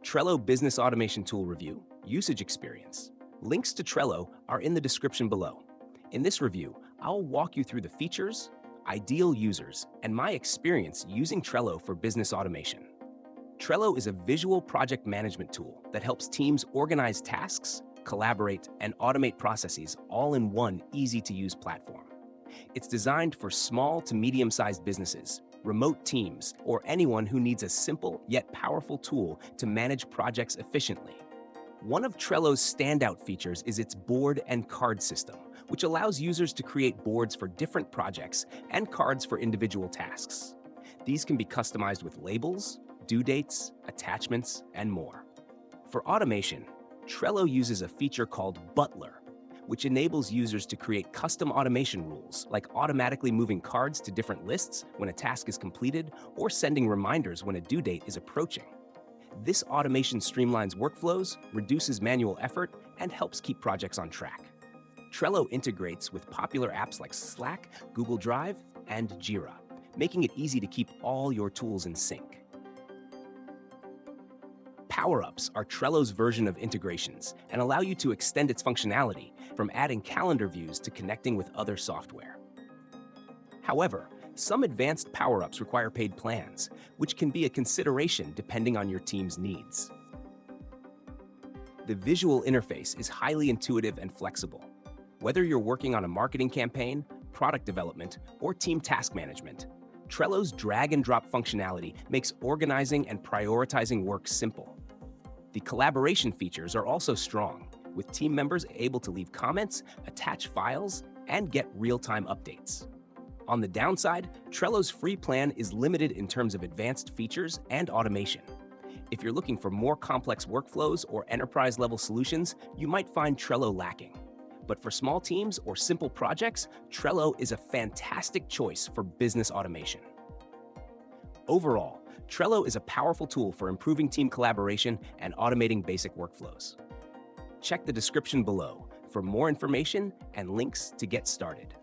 Trello Business Automation Tool Review, Usage Experience. Links to Trello are in the description below. In this review, I'll walk you through the features, ideal users, and my experience using Trello for business automation. Trello is a visual project management tool that helps teams organize tasks, collaborate, and automate processes all in one easy-to-use platform. It's designed for small to medium-sized businesses, remote teams, or anyone who needs a simple yet powerful tool to manage projects efficiently. One of Trello's standout features is its board and card system, which allows users to create boards for different projects and cards for individual tasks. These can be customized with labels, due dates, attachments, and more. For automation, Trello uses a feature called Butler, which enables users to create custom automation rules, like automatically moving cards to different lists when a task is completed or sending reminders when a due date is approaching. This automation streamlines workflows, reduces manual effort, and helps keep projects on track. Trello integrates with popular apps like Slack, Google Drive, and Jira, making it easy to keep all your tools in sync. Power-ups are Trello's version of integrations and allow you to extend its functionality, from adding calendar views to connecting with other software. However, some advanced power-ups require paid plans, which can be a consideration depending on your team's needs. The visual interface is highly intuitive and flexible. Whether you're working on a marketing campaign, product development, or team task management, Trello's drag-and-drop functionality makes organizing and prioritizing work simple. The collaboration features are also strong, with team members able to leave comments, attach files, and get real-time updates. On the downside, Trello's free plan is limited in terms of advanced features and automation. If you're looking for more complex workflows or enterprise-level solutions, you might find Trello lacking. But for small teams or simple projects, Trello is a fantastic choice for business automation. Overall, Trello is a powerful tool for improving team collaboration and automating basic workflows. Check the description below for more information and links to get started.